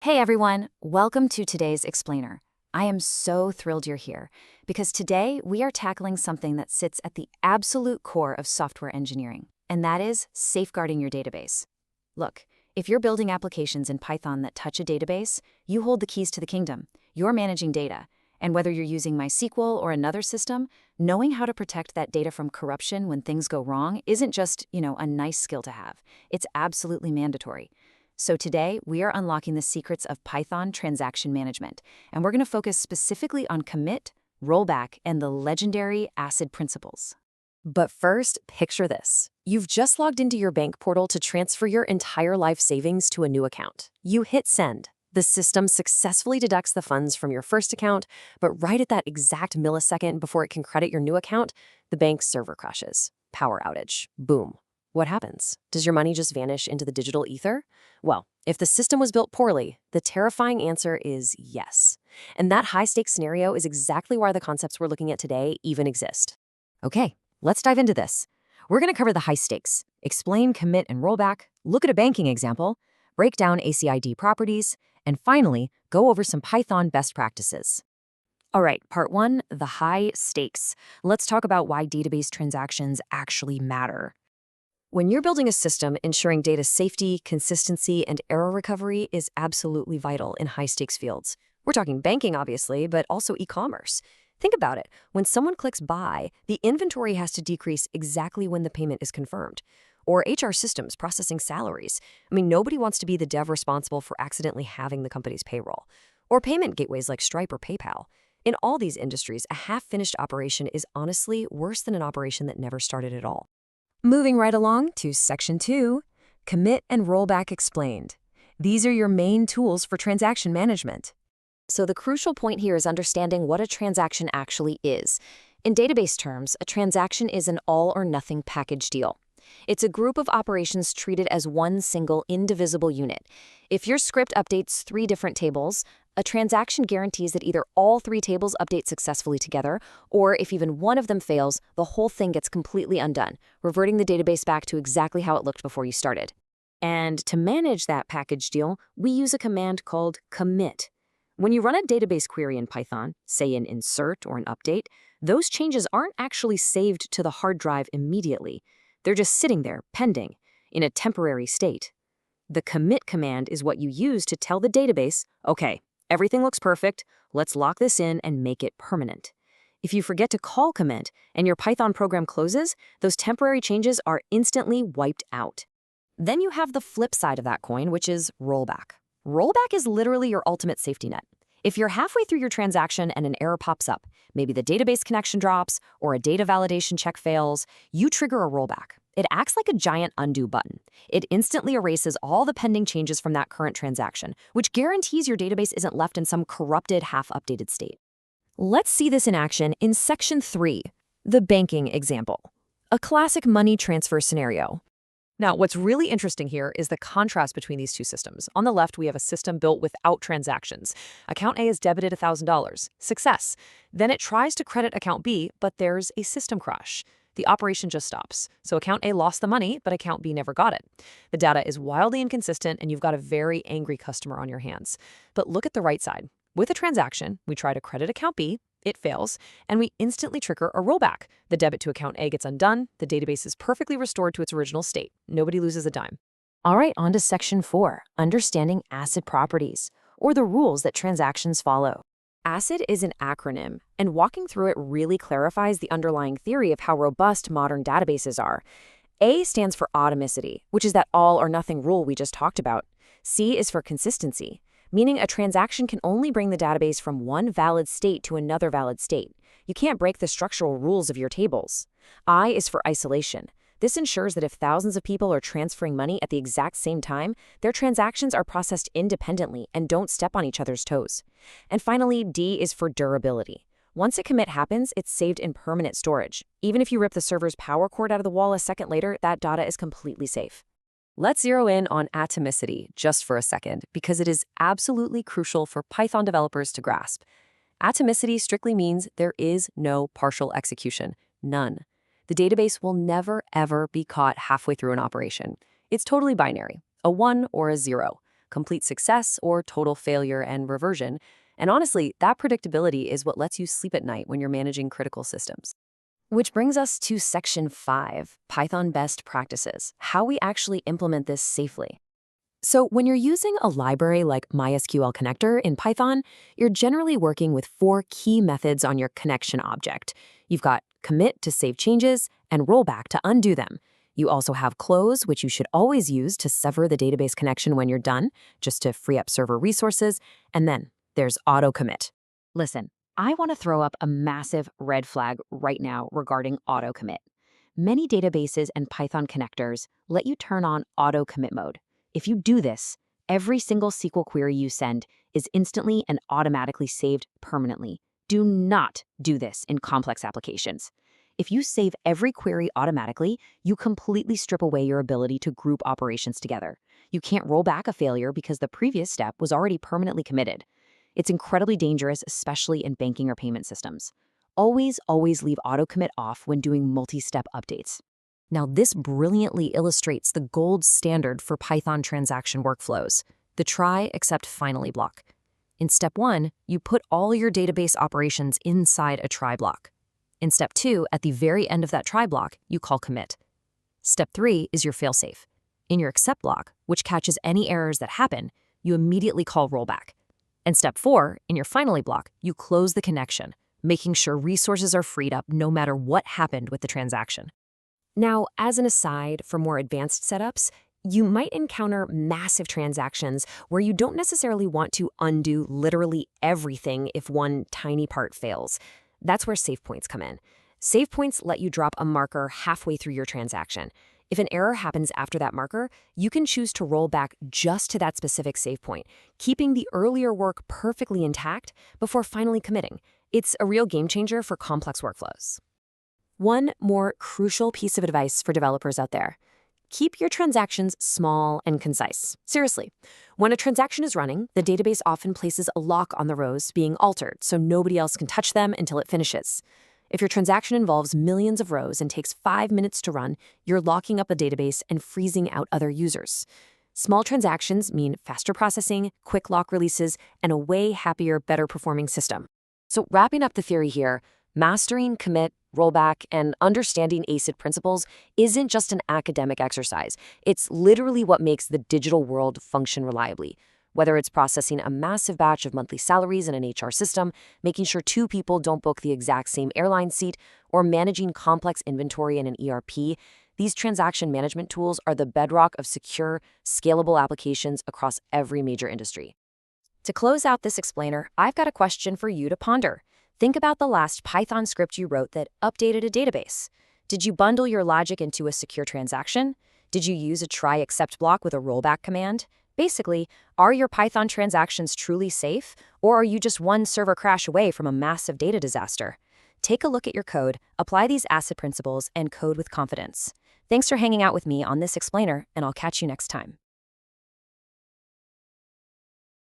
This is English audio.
Hey everyone, welcome to today's Explainer. I am so thrilled you're here because today we are tackling something that sits at the absolute core of software engineering, and that is safeguarding your database. Look, if you're building applications in Python that touch a database, you hold the keys to the kingdom. You're managing data, and whether you're using MySQL or another system, knowing how to protect that data from corruption when things go wrong isn't just, a nice skill to have. It's absolutely mandatory. So today, we are unlocking the secrets of Python transaction management, and we're going to focus specifically on commit, rollback, and the legendary ACID principles. But first, picture this. You've just logged into your bank portal to transfer your entire life savings to a new account. You hit send. The system successfully deducts the funds from your first account, but right at that exact millisecond before it can credit your new account, the bank's server crashes. Power outage. Boom. What happens? Does your money just vanish into the digital ether? Well, if the system was built poorly, the terrifying answer is yes. And that high-stakes scenario is exactly why the concepts we're looking at today even exist. Okay, let's dive into this. We're going to cover the high stakes, explain commit and rollback, look at a banking example, break down ACID properties, and finally, go over some Python best practices. All right, part one, the high stakes. Let's talk about why database transactions actually matter. When you're building a system, ensuring data safety, consistency, and error recovery is absolutely vital in high-stakes fields. We're talking banking, obviously, but also e-commerce. Think about it. When someone clicks buy, the inventory has to decrease exactly when the payment is confirmed. Or HR systems processing salaries. Nobody wants to be the dev responsible for accidentally having the company's payroll. Or payment gateways like Stripe or PayPal. In all these industries, a half-finished operation is honestly worse than an operation that never started at all. Moving right along to Section 2, Commit and Rollback Explained. These are your main tools for transaction management. So the crucial point here is understanding what a transaction actually is. In database terms, a transaction is an all-or-nothing package deal. It's a group of operations treated as one single indivisible unit. If your script updates 3 different tables, a transaction guarantees that either all 3 tables update successfully together, or if even one of them fails, the whole thing gets completely undone, reverting the database back to exactly how it looked before you started. And to manage that package deal, we use a command called commit. When you run a database query in Python, say an insert or an update, those changes aren't actually saved to the hard drive immediately. They're just sitting there, pending, in a temporary state. The commit command is what you use to tell the database, okay, everything looks perfect, let's lock this in and make it permanent. If you forget to call commit and your Python program closes, those temporary changes are instantly wiped out. Then you have the flip side of that coin, which is rollback. Rollback is literally your ultimate safety net. If you're halfway through your transaction and an error pops up, maybe the database connection drops or a data validation check fails, you trigger a rollback. It acts like a giant undo button. It instantly erases all the pending changes from that current transaction, which guarantees your database isn't left in some corrupted, half-updated state. Let's see this in action in Section 3, the banking example. A classic money transfer scenario. Now, what's really interesting here is the contrast between these two systems. On the left, we have a system built without transactions. Account A is debited $1,000. Success. Then it tries to credit account B, but there's a system crash. The operation just stops. So account A lost the money, but account B never got it. The data is wildly inconsistent, and you've got a very angry customer on your hands. But look at the right side. With a transaction, we try to credit account B, it fails, and we instantly trigger a rollback. The debit to account A gets undone, the database is perfectly restored to its original state. Nobody loses a dime. All right, on to Section 4, understanding ACID properties, or the rules that transactions follow. ACID is an acronym, and walking through it really clarifies the underlying theory of how robust modern databases are. A stands for atomicity, which is that all-or-nothing rule we just talked about. C is for consistency, meaning a transaction can only bring the database from one valid state to another valid state. You can't break the structural rules of your tables. I is for isolation. This ensures that if thousands of people are transferring money at the exact same time, their transactions are processed independently and don't step on each other's toes. And finally, D is for durability. Once a commit happens, it's saved in permanent storage. Even if you rip the server's power cord out of the wall a second later, that data is completely safe. Let's zero in on atomicity just for a second, because it is absolutely crucial for Python developers to grasp. Atomicity strictly means there is no partial execution, none. The database will never, ever be caught halfway through an operation. It's totally binary, a 1 or a 0. complete success or total failure and reversion. And honestly, that predictability is what lets you sleep at night when you're managing critical systems. Which brings us to Section 5, Python Best Practices, how we actually implement this safely. So when you're using a library like MySQL connector in Python, you're generally working with 4 key methods on your connection object. You've got commit to save changes and rollback to undo them. You also have close, which you should always use to sever the database connection when you're done, just to free up server resources. And then there's auto commit. Listen, I want to throw up a massive red flag right now regarding auto commit. Many databases and Python connectors let you turn on auto commit mode. If you do this, every single SQL query you send is instantly and automatically saved permanently. Do not do this in complex applications. If you save every query automatically, you completely strip away your ability to group operations together. You can't roll back a failure because the previous step was already permanently committed. It's incredibly dangerous, especially in banking or payment systems. Always leave auto commit off when doing multi-step updates. Now, this brilliantly illustrates the gold standard for Python transaction workflows, the try except finally block. In step 1, you put all your database operations inside a try block. In step 2, at the very end of that try block, you call commit. Step 3 is your failsafe. In your except block, which catches any errors that happen, you immediately call rollback. And step 4, in your finally block, you close the connection, making sure resources are freed up no matter what happened with the transaction. Now, as an aside, for more advanced setups, you might encounter massive transactions where you don't necessarily want to undo literally everything if one tiny part fails. That's where save points come in. Save points let you drop a marker halfway through your transaction. If an error happens after that marker, you can choose to roll back just to that specific save point, keeping the earlier work perfectly intact before finally committing. It's a real game changer for complex workflows. One more crucial piece of advice for developers out there. Keep your transactions small and concise. Seriously, when a transaction is running, the database often places a lock on the rows being altered so nobody else can touch them until it finishes. If your transaction involves millions of rows and takes 5 minutes to run, you're locking up a database and freezing out other users. Small transactions mean faster processing, quick lock releases, and a way happier, better performing system. So wrapping up the theory here, mastering commit, rollback, and understanding ACID principles isn't just an academic exercise. It's literally what makes the digital world function reliably. Whether it's processing a massive batch of monthly salaries in an HR system, making sure 2 people don't book the exact same airline seat, or managing complex inventory in an ERP, these transaction management tools are the bedrock of secure, scalable applications across every major industry. To close out this explainer, I've got a question for you to ponder. Think about the last Python script you wrote that updated a database. Did you bundle your logic into a secure transaction? Did you use a try except block with a rollback command? Basically, are your Python transactions truly safe, or are you just one server crash away from a massive data disaster? Take a look at your code, apply these ACID principles, and code with confidence. Thanks for hanging out with me on this explainer, and I'll catch you next time.